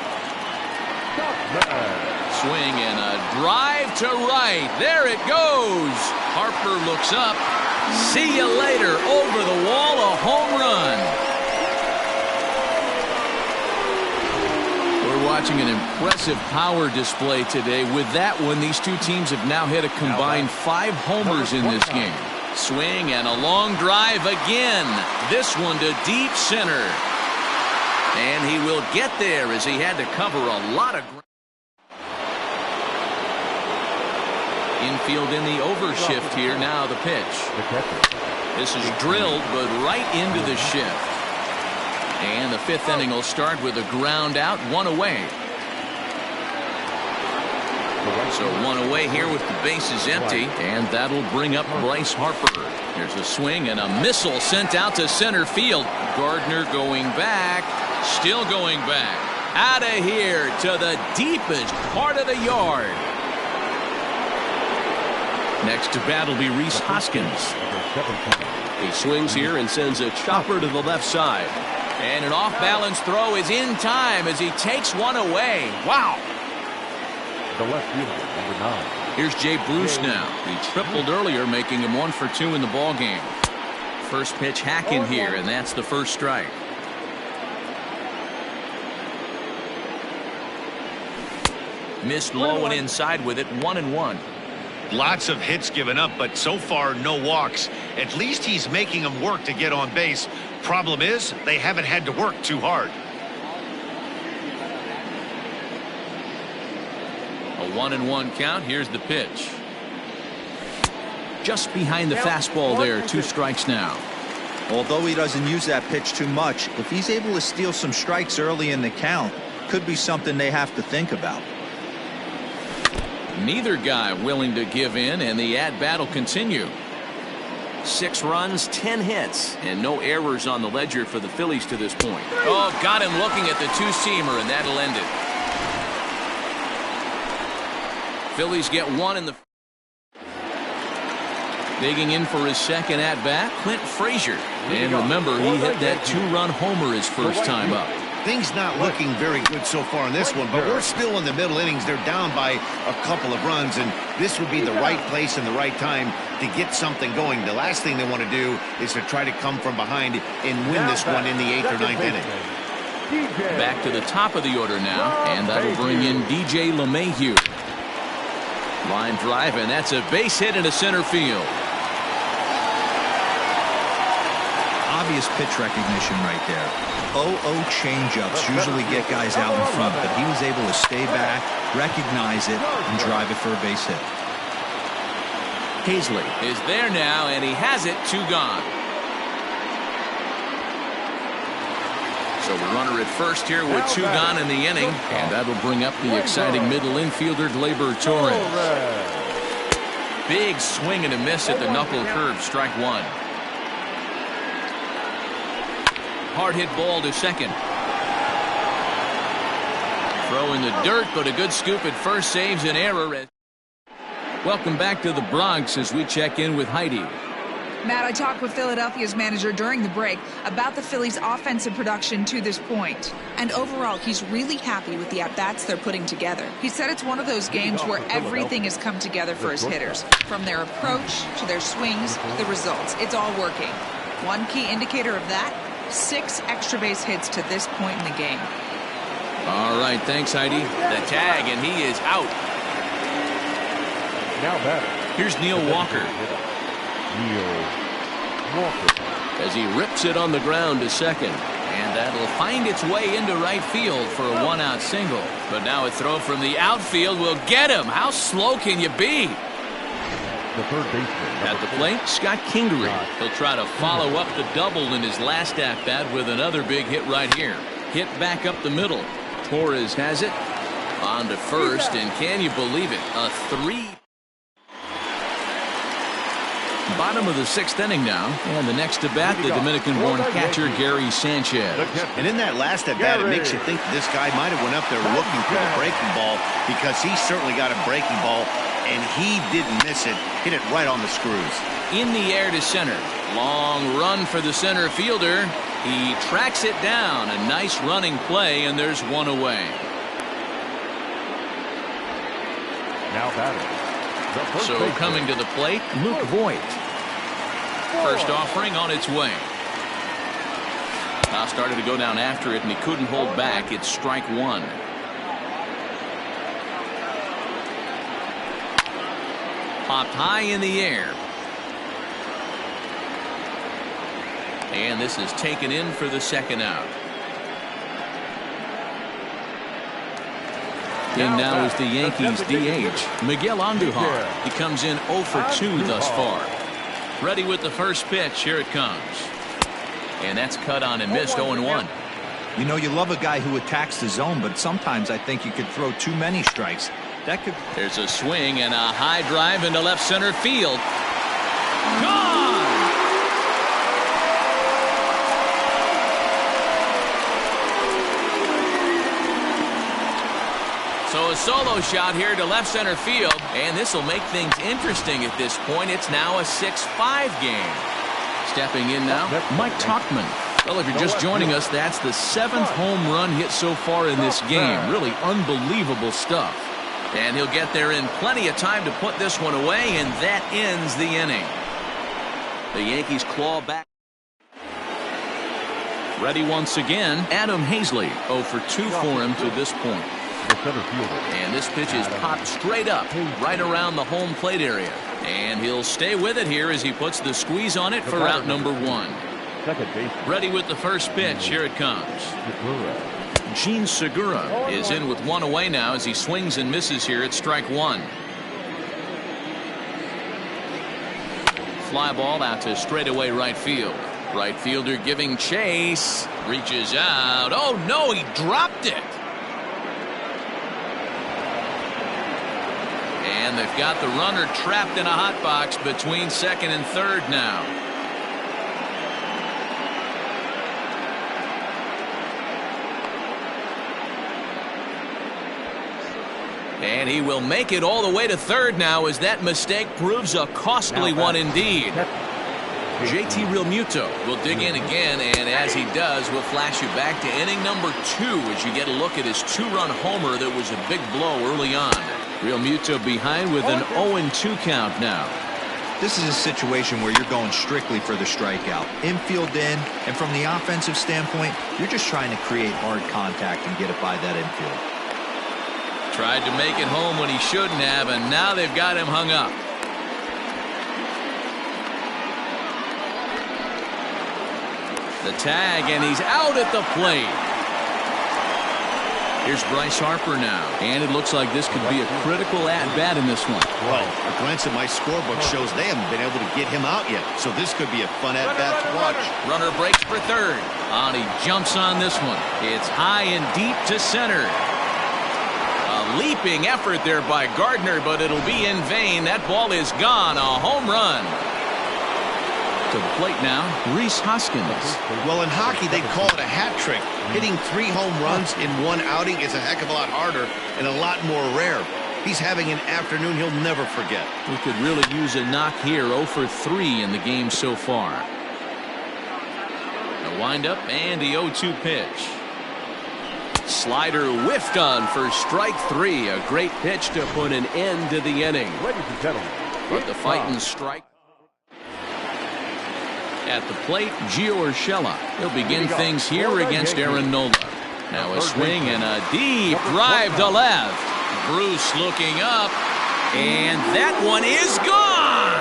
Swing and a drive to right. There it goes. Harper looks up. See you later. Over the wall, a home run. We're watching an impressive power display today. With that one, these two teams have now hit a combined 5 homers in this game. Swing and a long drive again. This one to deep center. And he will get there as he had to cover a lot of ground. Infield in the overshift here. Now the pitch. This is drilled, but right into the shift. And the fifth inning will start with a ground out, one away. So one away here with the bases empty, and that'll bring up Bryce Harper. There's a swing and a missile sent out to center field. Gardner going back, still going back. Out of here to the deepest part of the yard. Next to bat will be Rhys Hoskins. He swings here and sends a chopper to the left side. And an off-balance throw is in time as he takes one away. Wow. The left fielder, number 9. Here's Jay Bruce now. He tripled earlier, making him 1 for 2 in the ball game. First pitch hacking here, and that's the first strike. Missed low and inside with it, 1-1. Lots of hits given up, but so far no walks. At least he's making them work to get on base. Problem is, they haven't had to work too hard. A 1-1 count. Here's the pitch. Just behind the fastball there. 2 strikes now. Although he doesn't use that pitch too much, if he's able to steal some strikes early in the count, could be something they have to think about. Neither guy willing to give in, and the at-bat will continue. 6 runs, 10 hits, and no errors on the ledger for the Phillies to this point. Oh, got him looking at the two-seamer, and that'll end it. Phillies get 1 in the... Digging in for his second at-bat, Clint Frazier. And remember, he hit that 2-run homer his first time up. Things not looking very good so far in this one, but we're still in the middle innings. They're down by a couple of runs, and this would be the right place and the right time to get something going. The last thing they want to do is to try to come from behind and win this one in the 8th or 9th inning. Back to the top of the order now, and that'll bring in DJ LeMahieu. Line drive, and that's a base hit into center field. Obvious pitch recognition right there. 0-0 changeups usually get guys out in front, but he was able to stay back, recognize it, and drive it for a base hit. Hazley is there now, and he has it. 2 gone. So the runner at first here with 2 gone in the inning, and that'll bring up the exciting middle infielder Gleyber Torres. Big swing and a miss at the knuckle curve, strike 1. Hard hit ball to second. Throw in the dirt, but a good scoop at first saves an error. Welcome back to the Bronx as we check in with Heidi. Matt, I talked with Philadelphia's manager during the break about the Phillies' offensive production to this point. And overall, he's really happy with the at-bats they're putting together. He said it's one of those games where everything has come together for his hitters. From their approach to their swings to the results. It's all working. One key indicator of that, 6 extra base hits to this point in the game. All right, thanks, Heidi. The tag, and he is out. Now batter. Here's Neil Walker. As he rips it on the ground to second. And that'll find its way into right field for a 1-out single. But now a throw from the outfield will get him. How slow can you be? The third baseman. At the plate, Scott Kingery. He'll try to follow up the double in his last at-bat with another big hit right here. Hit back up the middle. Torres has it. On to first, and can you believe it? A 3. Bottom of the 6th inning now, and the next to bat, the Dominican-born catcher Gary Sanchez. And in that last at bat, it makes you think this guy might have went up there looking for the breaking ball, because he certainly got a breaking ball, and he didn't miss it. Hit it right on the screws. In the air to center. Long run for the center fielder. He tracks it down. A nice running play, and there's 1 away. Now batting. So coming to the plate, Luke Voigt. First offering on its way. Now started to go down after it, and he couldn't hold back. It's strike 1. Popped high in the air. And this is taken in for the 2nd out. In now is the Yankees DH, Miguel Andujar. He comes in 0 for 2 thus far. Ready with the first pitch. Here it comes. And that's cut on and missed. 0-1. You know, you love a guy who attacks the zone, but sometimes I think you could throw too many strikes. That could. There's a swing and a high drive into left center field. Gone! So a solo shot here to left center field, and this will make things interesting at this point. It's now a 6-5 game. Stepping in now, Mike Tauchman. Well, if you're just joining us, that's the 7th home run hit so far in this game. Really unbelievable stuff. And he'll get there in plenty of time to put this one away, and that ends the inning. The Yankees claw back. Ready once again, Adam Hazley. 0 for 2 for him to this point. And this pitch is popped straight up, right around the home plate area. And he'll stay with it here as he puts the squeeze on it for out number 1. Ready with the first pitch. Here it comes. Gene Segura is in with 1 away now as he swings and misses here at strike 1. Fly ball out to straightaway right field. Right fielder giving chase. Reaches out. Oh no, he dropped it. And they've got the runner trapped in a hot box between second and third now. And he will make it all the way to third now as that mistake proves a costly one indeed. JT Realmuto will dig in again, and as he does, we'll flash you back to inning number 2 as you get a look at his 2-run homer that was a big blow early on. Realmuto behind with an 0-2 count now. This is a situation where you're going strictly for the strikeout. Infield in, and from the offensive standpoint, you're just trying to create hard contact and get it by that infield. Tried to make it home when he shouldn't have, and now they've got him hung up. The tag, and he's out at the plate. Here's Bryce Harper now, and it looks like this could be a critical at-bat in this one. Well, a glance at my scorebook shows they haven't been able to get him out yet, so this could be a fun at-bat to watch. Runner breaks for third. On he jumps on this one. It's high and deep to center. A leaping effort there by Gardner, but it'll be in vain. That ball is gone. A home run. To the plate now, Rhys Hoskins. Well, in hockey, they call it a hat trick. Hitting 3 home runs in 1 outing is a heck of a lot harder and a lot more rare. He's having an afternoon he'll never forget. We could really use a knock here. 0 for 3 in the game so far. A windup and the 0-2 pitch. Slider whiffed on for strike 3. A great pitch to put an end to the inning. Ladies and gentlemen, But the fighting strike. At the plate, Gio Urshela. He'll begin things here against Aaron Nola. Now a swing and a deep drive to left. Bruce looking up, and that one is gone.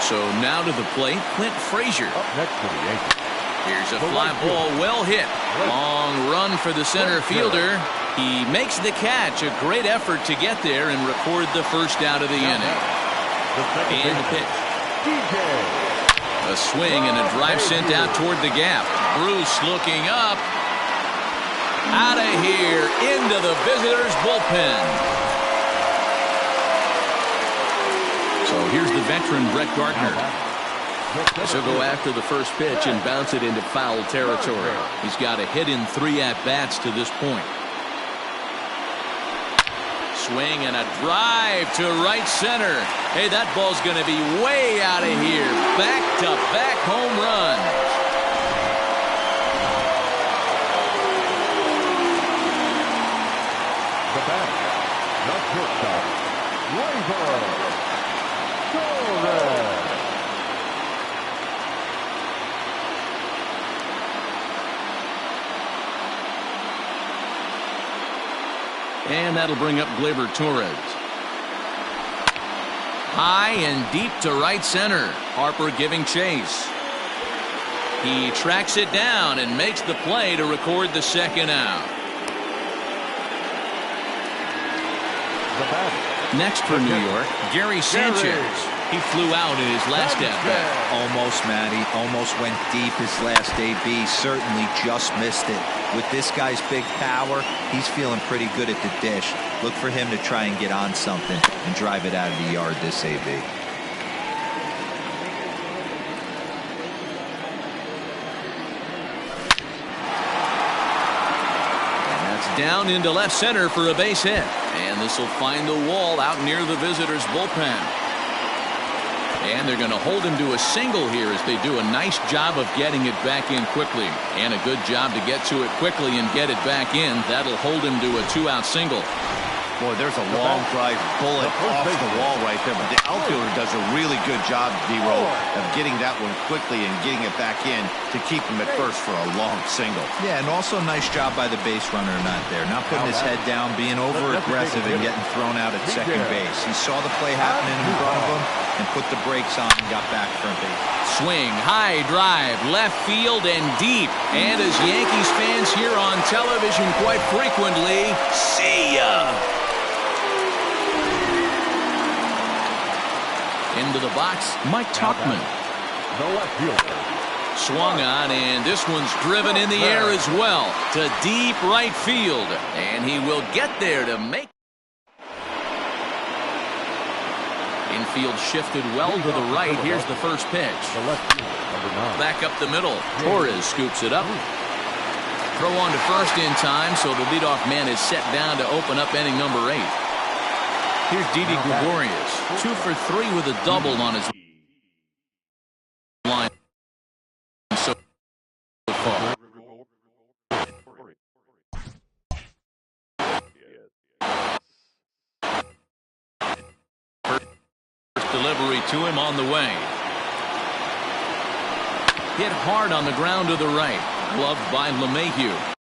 So now to the plate, Clint Frazier. up next for the Yankees. Here's a fly ball, well hit. Long run for the center fielder. He makes the catch. A great effort to get there and record the first out of the inning. And the pitch. A swing and a drive sent out toward the gap. Bruce looking up. Out of here into the visitors' bullpen. So here's the veteran Brett Gardner. He'll go after the first pitch and bounce it into foul territory. He's got a hit in 3 at-bats to this point. Swing and a drive to right center. Hey, that ball's going to be way out of here. Back-to-back home runs. The batter, the shortstop, Torres. And that'll bring up Gleyber Torres. High and deep to right center. Harper giving chase. He tracks it down and makes the play to record the second out. Next for New York, Gary Sanchez. He flew out in his last at-bat. Almost, Matty. Almost went deep his last AB. Certainly just missed it. With this guy's big power, he's feeling pretty good at the dish. Look for him to try and get on something and drive it out of the yard this AB. Down into left center for a base hit. And this will find the wall out near the visitors' bullpen. And they're going to hold him to a single here as they do a nice job of getting it back in quickly. And a good job to get to it quickly and get it back in. That'll hold him to a two-out single. Boy, there's a long drive bullet off the wall right there, but the outfielder does a really good job, D-Row, of getting that one quickly and getting it back in to keep him at first for a long single. Yeah, and also a nice job by the base runner not there. Not putting his head down, being over-aggressive and getting thrown out at second base. He saw the play happening in front of him and put the brakes on and got back for a base. Swing, high drive, left field and deep. And as Yankees fans hear on television quite frequently, see ya! Into the box, Mike Tuchman. Swung on, and this one's driven in the air as well to deep right field. And he will get there to make. Infield shifted well to the right. Here's the first pitch. Back up the middle. Torres scoops it up. Throw on to first in time, so the leadoff man is set down to open up inning number 8. Here's Didi Gregorius, 2 for 3 with a double on his line so far. First delivery to him on the way. Hit hard on the ground to the right. Gloved by LeMahieu.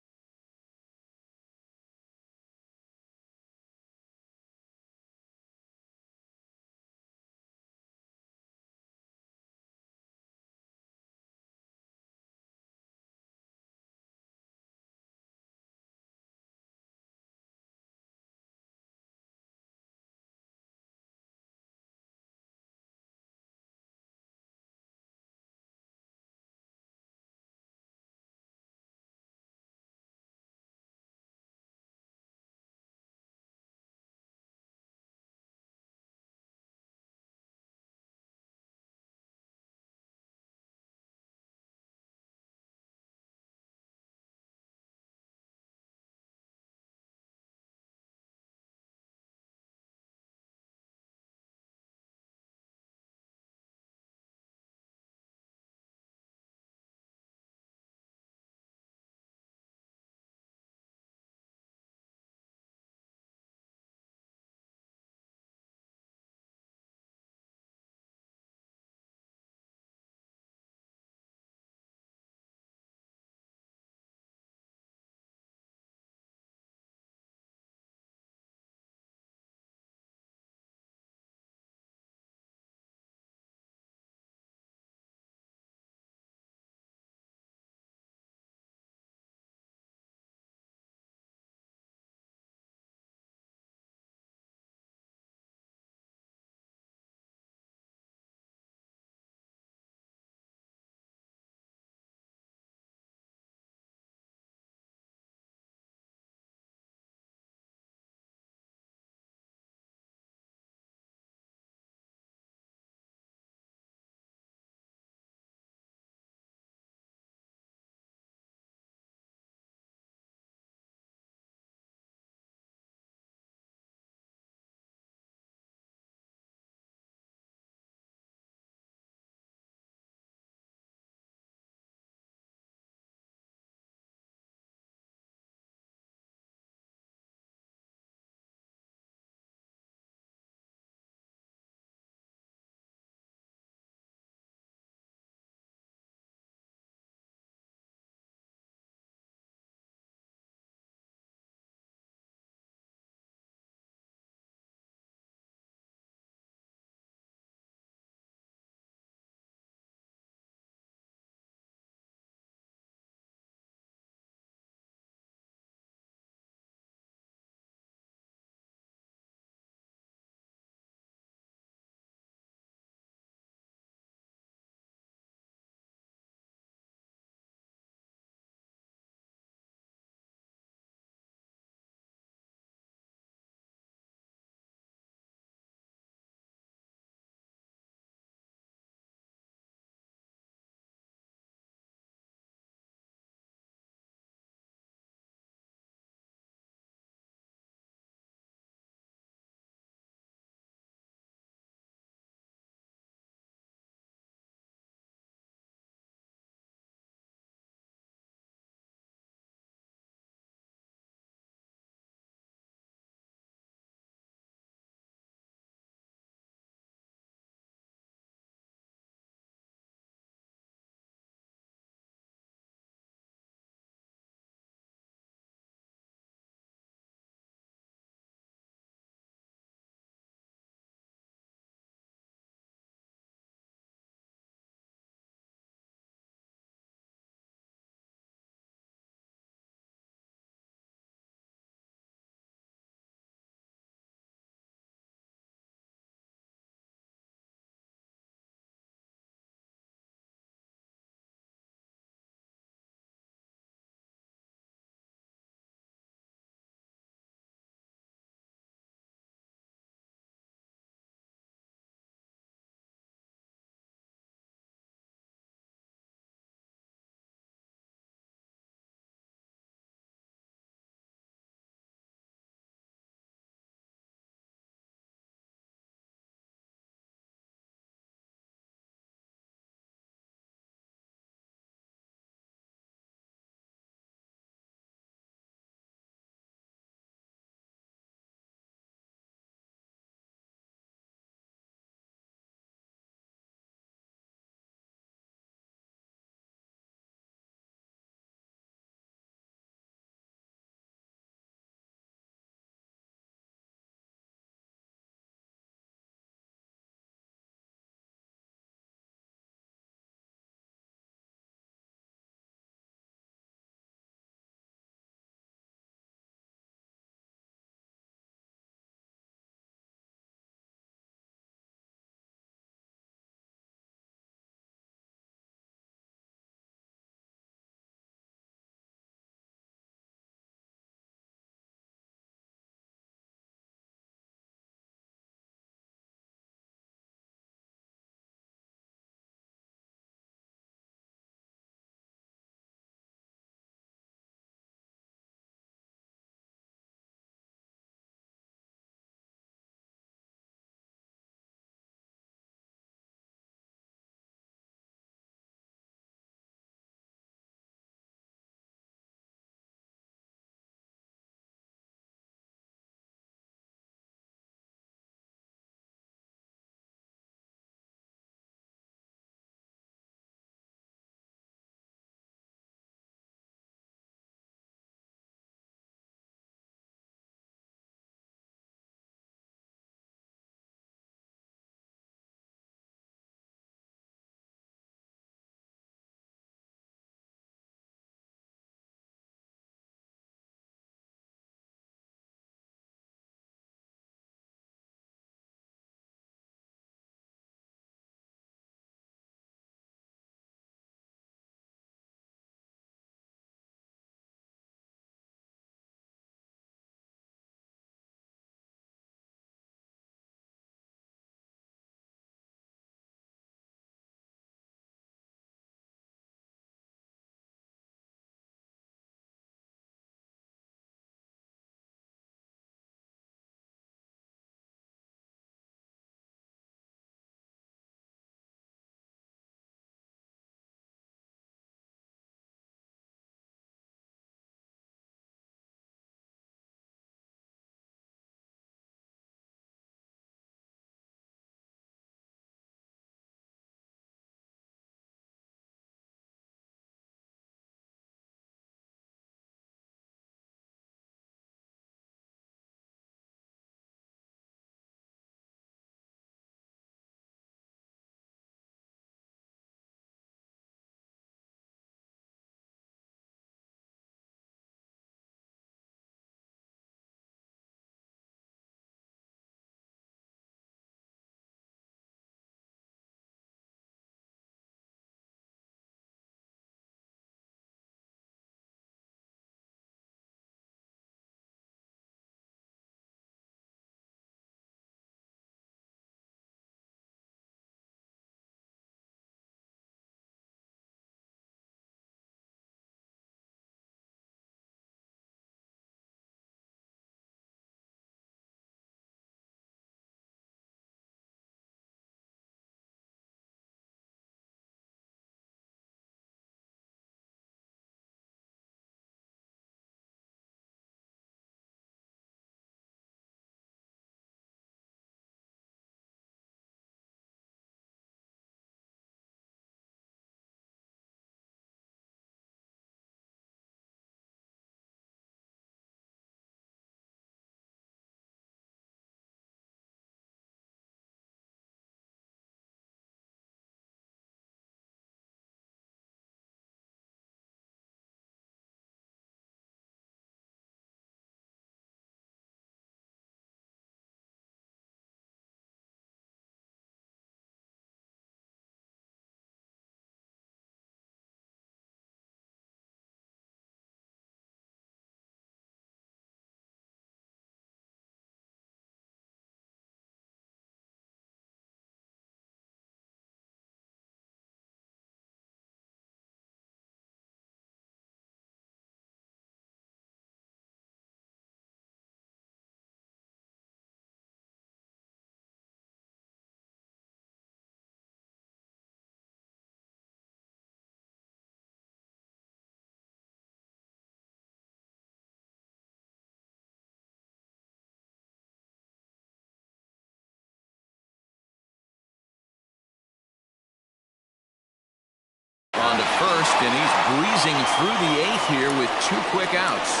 and he's breezing through the 8th here with 2 quick outs.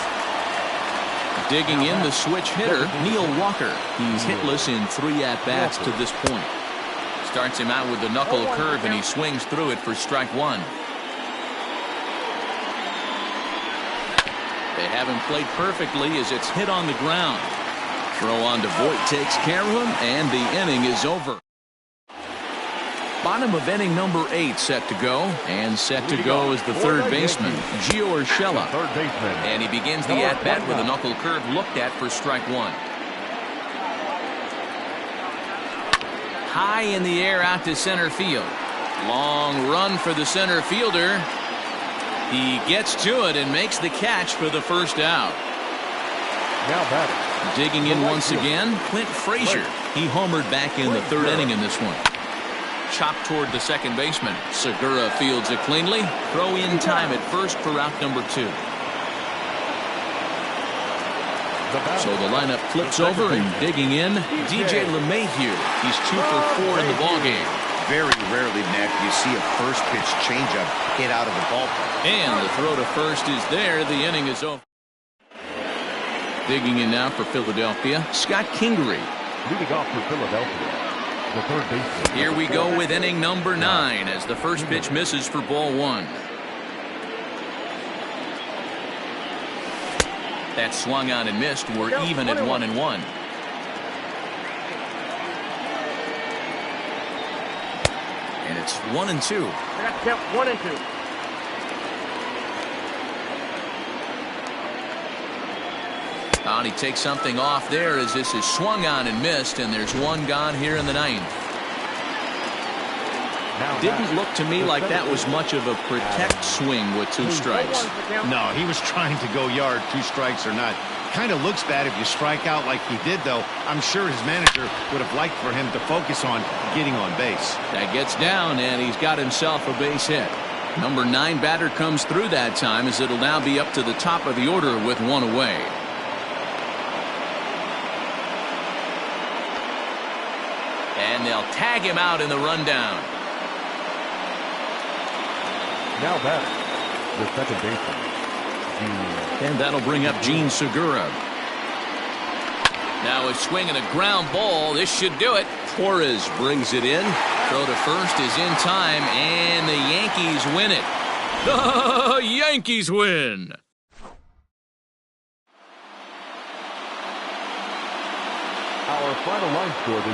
Digging in the switch hitter, Neil Walker. He's hitless in 3 at-bats to this point. Starts him out with the knuckle curve, and he swings through it for strike 1. They have him played perfectly as it's hit on the ground. Throw on to Voit takes care of him, and the inning is over. Bottom of inning number 8 set to go, and set to go is the third baseman, Gio Urshela. And he begins the at-bat with a knuckle curve looked at for strike 1. High in the air out to center field. Long run for the center fielder. He gets to it and makes the catch for the first out. Now batting. Digging in once again, Clint Frazier. He homered back in the 3rd inning in this one. Chopped toward the second baseman. Segura fields it cleanly. Throw in time at first for out number 2. So the lineup flips over, and digging in, DJ LeMahieu. He's 2 for 4 in the ballgame. Very rarely, Matt, you see a first pitch changeup hit out of the ballpark. And the throw to first is there. The inning is over. Digging in now for Philadelphia, Scott Kingery. Leading off for Philadelphia, the third baseman. Here we go with inning number 9 as the first pitch misses for ball 1. That swung on and missed. We're even at 1-1. And it's 1-2. I got to count 1 and 2. And he takes something off there as this is swung on and missed, and there's 1 gone here in the 9th. Didn't look to me like that was much of a protect swing with 2 strikes. No, he was trying to go yard, 2 strikes or not. Kind of looks bad if you strike out like he did, though. I'm sure his manager would have liked for him to focus on getting on base. That gets down, and he's got himself a base hit. Number 9 batter comes through that time, as it'll now be up to the top of the order with 1 away. And they'll tag him out in the rundown. Now batting, the second baseman. And that'll bring up Gene Segura. Now a swing and a ground ball. This should do it. Torres brings it in. Throw to first is in time, and the Yankees win it. The Yankees win. Our final line score this